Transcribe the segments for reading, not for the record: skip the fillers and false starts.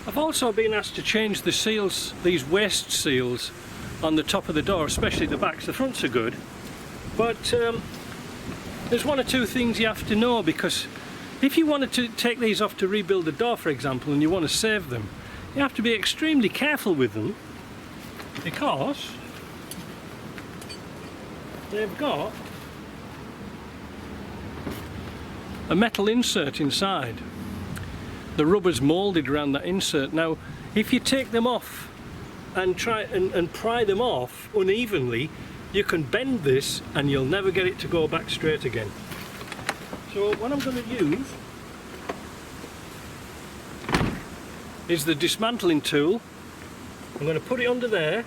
I've also been asked to change the seals, these waste seals on the top of the door, especially the backs. The fronts are good, but there's one or two things you have to know, because if you wanted to take these off to rebuild the door, for example, and you want to save them, you have to be extremely careful with them, because they've got a metal insert inside. The rubber's moulded around that insert. Now, if you take them off and try and pry them off unevenly, you can bend this and you'll never get it to go back straight again. So what I'm going to use is the dismantling tool. I'm going to put it under there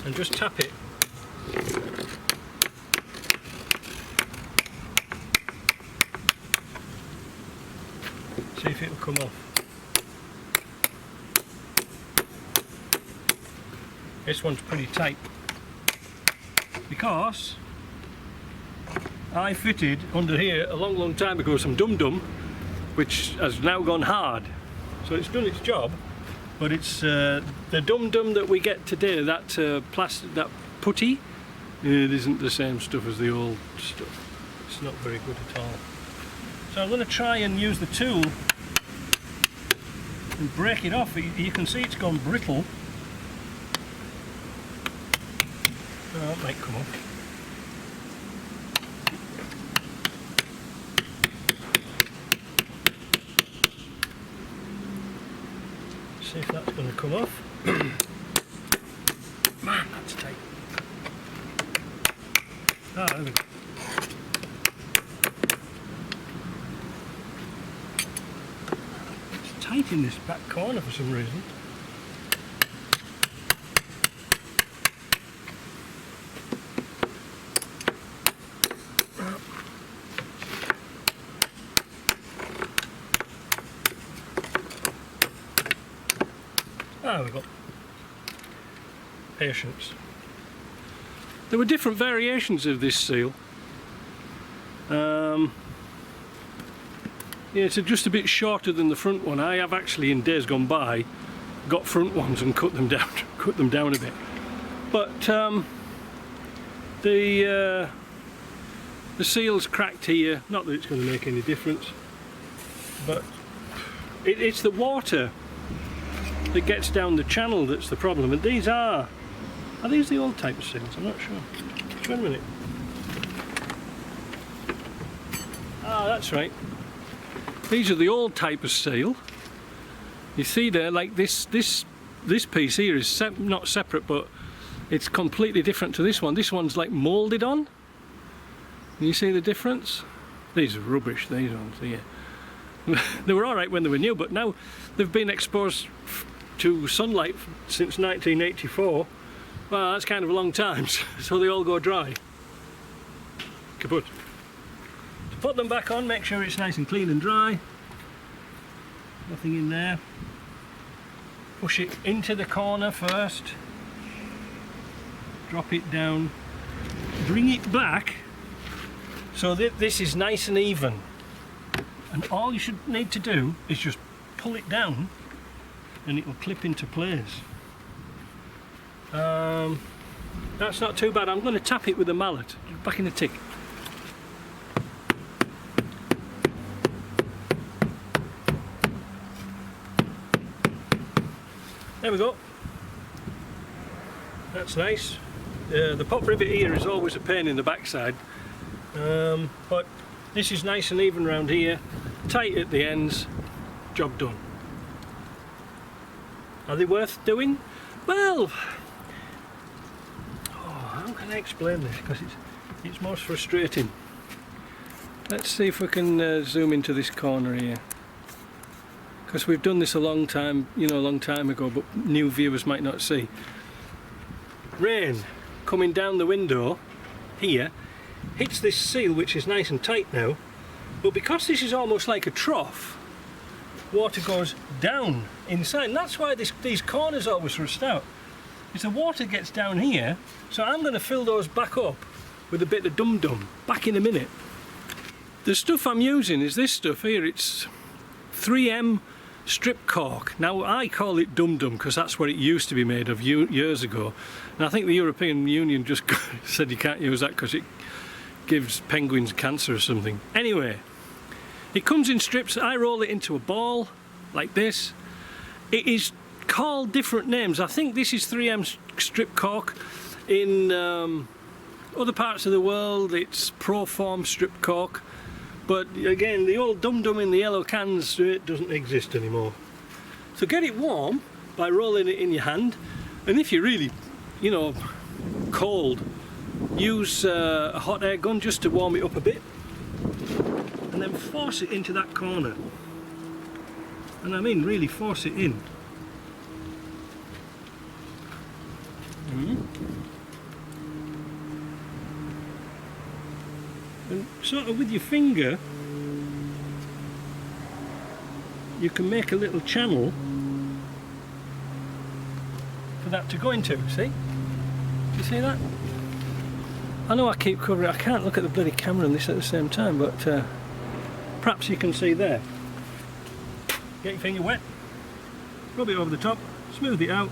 and just tap it. See if it'll come off. This one's pretty tight, because I fitted under here a long time ago some dum-dum, which has now gone hard. So it's done its job, but it's the dum-dum that we get today, that plastic, that putty, it isn't the same stuff as the old stuff. It's not very good at all. So I'm going to try and use the tool and break it off. You can see it's gone brittle. Oh, that might come off. See if that's going to come off. Man, that's tight. Ah, there we go. It's tight in this back corner for some reason. Ah, we got patience. There were different variations of this seal. Yeah, it's just a bit shorter than the front one. I have actually, in days gone by, got front ones and cut them down a bit. But the seal's cracked here. Not that it's going to make any difference, but it's the water that gets down the channel that's the problem. And these are these the old type of seals? I'm not sure. Wait a minute. Ah, that's right. These are the old type of seal. You see there, like this piece here is not separate, but it's completely different to this one. This one's like moulded on. You see the difference? These are rubbish, these ones here. They were alright when they were new, but now they've been exposed to sunlight since 1984. Well, that's kind of a long time, so they all go dry. Kaput. So put them back on, make sure it's nice and clean and dry. Nothing in there. Push it into the corner first. Drop it down. Bring it back so that this is nice and even. And all you should need to do is just pull it down and it will clip into place. That's not too bad. I'm going to tap it with a mallet. Back in the tick. There we go. That's nice. The pop rivet here is always a pain in the backside, but this is nice and even around here, tight at the ends, job done. Are they worth doing? Well, how can I explain this? Because it's most frustrating. Let's see if we can zoom into this corner here. Because we've done this a long time, a long time ago, but new viewers might not see. Rain coming down the window here hits this seal, which is nice and tight now, but because this is almost like a trough, water goes down inside, and that's why these corners always rust out. Is the water gets down here, so I'm going to fill those back up with a bit of dum-dum. Back in a minute. The stuff I'm using is this stuff here. It's 3M strip cork. Now I call it dum-dum because that's what it used to be made of years ago, and I think the European Union just said you can't use that because it gives penguins cancer or something. Anyway, it comes in strips. I roll it into a ball like this. It is called different names. I think this is 3M strip cork. In other parts of the world it's Proform strip cork. But again, the old dum-dum in the yellow cans, it doesn't exist anymore. So get it warm by rolling it in your hand, and if you're really, you know, cold, use a hot air gun just to warm it up a bit, and then force it into that corner. And I mean really force it in. And sort of with your finger you can make a little channel for that to go into, see? Do you see that? I know I keep covering it, I can't look at the bloody camera on this at the same time, but perhaps you can see there. Get your finger wet, rub it over the top, smooth it out,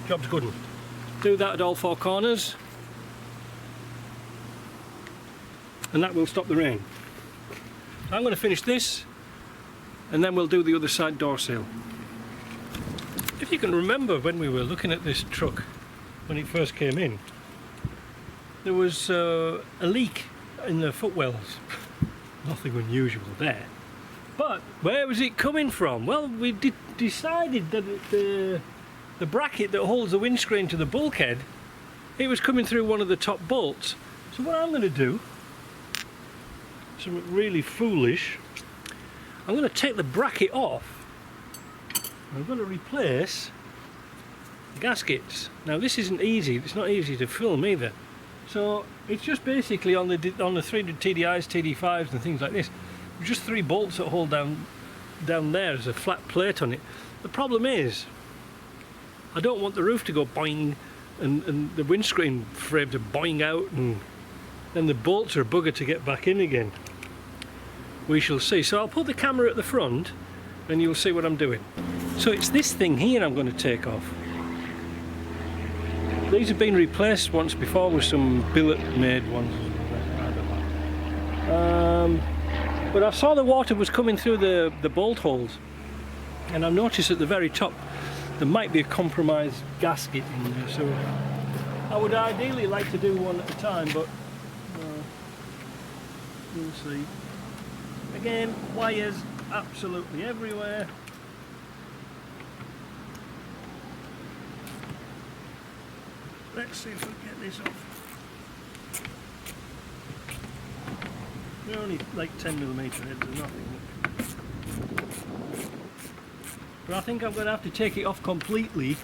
job's good one. Do that at all four corners, and that will stop the rain. I'm going to finish this and then we'll do the other side door sill. If you can remember when we were looking at this truck when it first came in, there was a leak in the footwells. Nothing unusual there, but where was it coming from? Well, we decided that the bracket that holds the windscreen to the bulkhead, it was coming through one of the top bolts. So what I'm going to do, something really foolish, I'm going to take the bracket off. I'm going to replace the gaskets. Now this isn't easy, it's not easy to film either. So it's just basically on the 300 TDIs, TD5s and things like this, just 3 bolts that hold down there. There's a flat plate on it. The problem is, I don't want the roof to go boing and the windscreen frame to boing out, and then the bolts are a bugger to get back in again. We shall see. So I'll put the camera at the front and you'll see what I'm doing. So it's this thing here I'm going to take off. These have been replaced once before with some billet made ones. But I saw the water was coming through the bolt holes, and I noticed at the very top there might be a compromised gasket in there, so I would ideally like to do one at a time, but we'll see. Again, wires absolutely everywhere. Let's see if we can get this off. They're only like 10mm heads or nothing. But I think I'm going to have to take it off completely,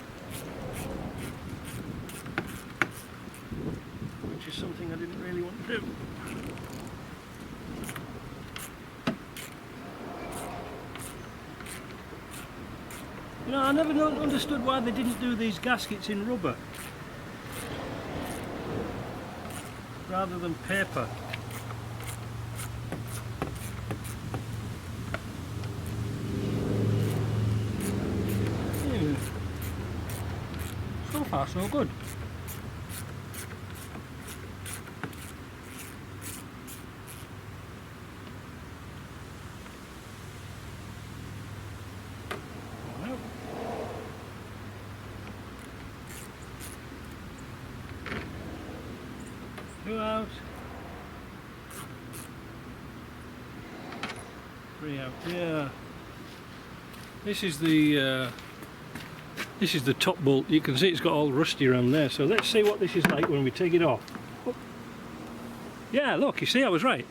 which is something I didn't really want to do. You know, I never understood why they didn't do these gaskets in rubber rather than paper. So far so good. Two out, 3 out. Yeah, this is the top bolt. You can see it's got all rusty around there. So let's see what this is like when we take it off. Oh. Yeah, look, you see I was right.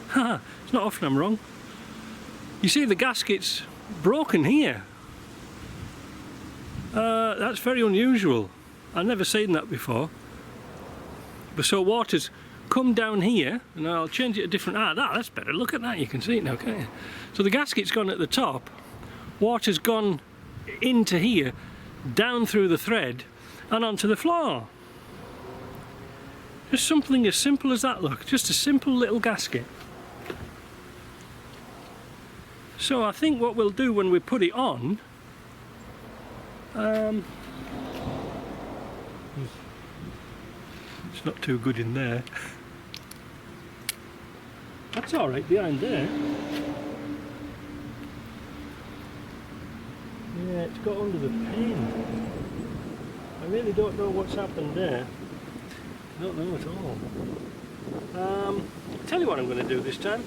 It's not often I'm wrong. You see the gasket's broken here. That's very unusual. I've never seen that before. But so water's come down here, and I'll change it a different, that's better, look at that, you can see it now, can't you? So the gasket's gone at the top, water's gone into here, down through the thread, and onto the floor. Just something as simple as that, look, just a simple little gasket. So I think what we'll do when we put it on, it's not too good in there. That's alright behind there. Yeah, it's got under the pen. I really don't know what's happened there. I don't know at all. I'll tell you what I'm going to do this time.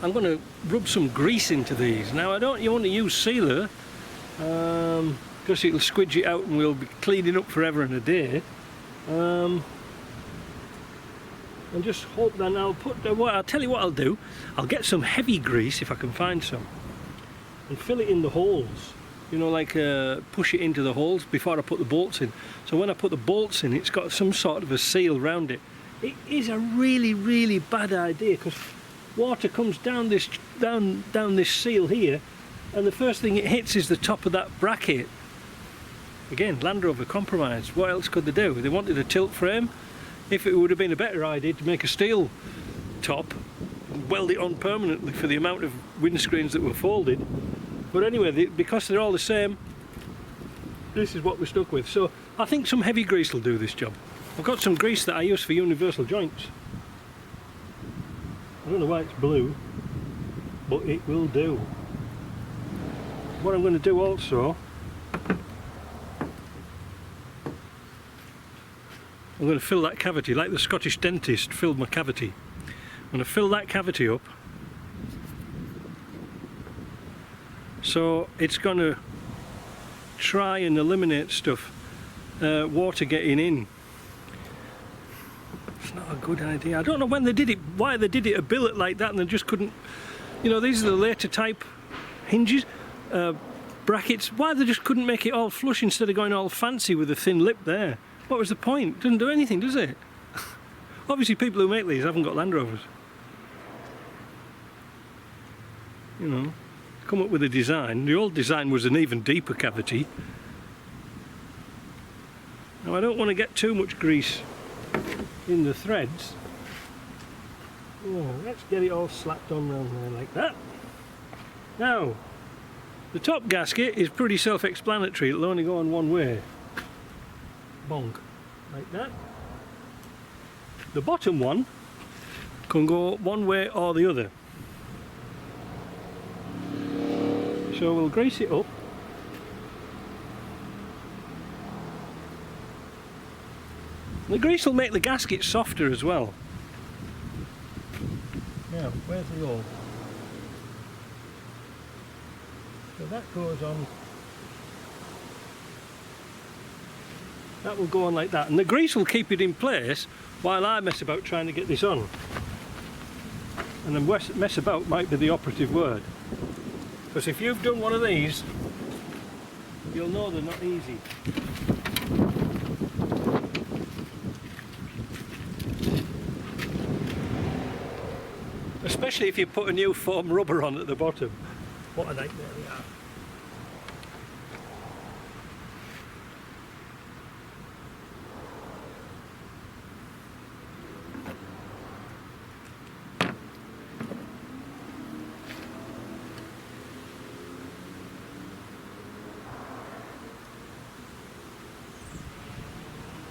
I'm going to rub some grease into these. Now I don't want to use sealer because it'll squidge it out and we'll be cleaning up forever and a day. And just hope then I'll tell you what I'll do. I'll get some heavy grease if I can find some and fill it in the holes. You know, like push it into the holes before I put the bolts in. So when I put the bolts in, it's got some sort of a seal around it. It is a really, really bad idea because water comes down this seal here, and the first thing it hits is the top of that bracket. Again, Land Rover compromise. What else could they do? They wanted a tilt frame. If it would have been a better idea to make a steel top and weld it on permanently for the amount of windscreens that were folded. But anyway, because they're all the same, this is what we're stuck with. So I think some heavy grease will do this job. I've got some grease that I use for universal joints. I don't know why it's blue, but it will do. What I'm going to do also, I'm going to fill that cavity like the Scottish dentist filled my cavity. I'm going to fill that cavity up so it's going to try and eliminate stuff, water getting in. It's not a good idea. I don't know when they did it, why they did it a billet like that and they just couldn't, you know, these are the later type hinges, brackets, why they just couldn't make it all flush instead of going all fancy with a thin lip there. What was the point? Doesn't do anything, does it? Obviously people who make these haven't got Land Rovers. You know, come up with a design. The old design was an even deeper cavity. Now I don't want to get too much grease in the threads. Oh, let's get it all slapped on around there like that. Now, the top gasket is pretty self-explanatory. It'll only go on one way. Bonk, like that. The bottom one can go one way or the other. So we'll grease it up. The grease will make the gasket softer as well. Now, where's the hole? So that goes on. That will go on like that, and the grease will keep it in place while I mess about trying to get this on. And then mess about might be the operative word. Because if you've done one of these, you'll know they're not easy. Especially if you put a new foam rubber on at the bottom. What a nightmare they are.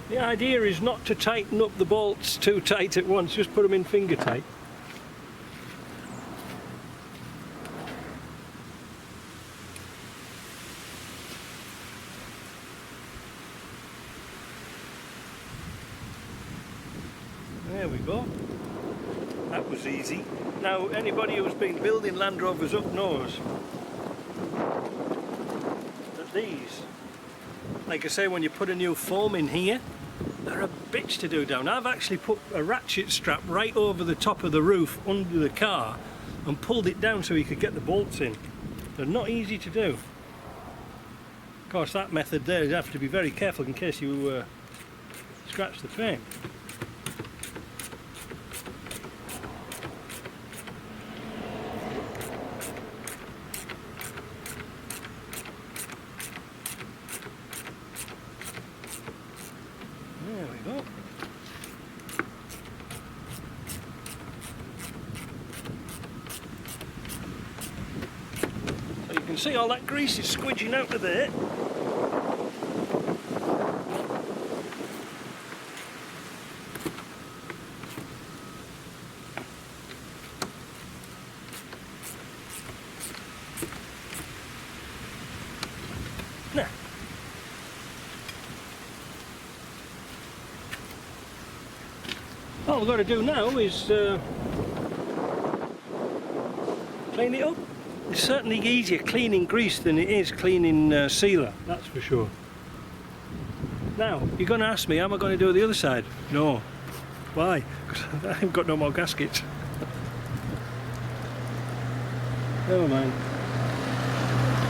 The idea is not to tighten up the bolts too tight at once, just put them in finger tight. There we go. That was easy. Now anybody who's been building Land Rovers up knows that these, like I say, when you put a new foam in here, they're a bitch to do down. I've actually put a ratchet strap right over the top of the roof under the car and pulled it down so you could get the bolts in. They're not easy to do. Of course, that method there, you have to be very careful in case you scratch the frame. There we go. can see all that grease is squidging out of there. Now, all we've got to do now is clean it up. It's certainly easier cleaning grease than it is cleaning sealer, that's for sure. Now, you're going to ask me, am I going to do the other side? No. Why? Because I haven't got no more gaskets. Never mind.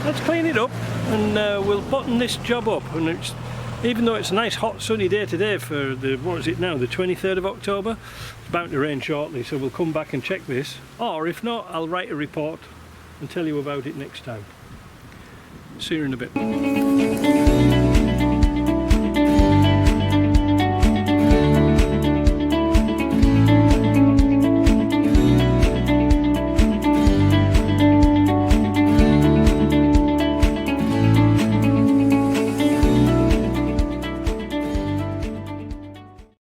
Let's clean it up and we'll button this job up. And it's, even though it's a nice hot sunny day today for the, what is it now, the 23rd of October, it's bound to rain shortly, so we'll come back and check this. Or if not, I'll write a report and tell you about it next time. See you in a bit.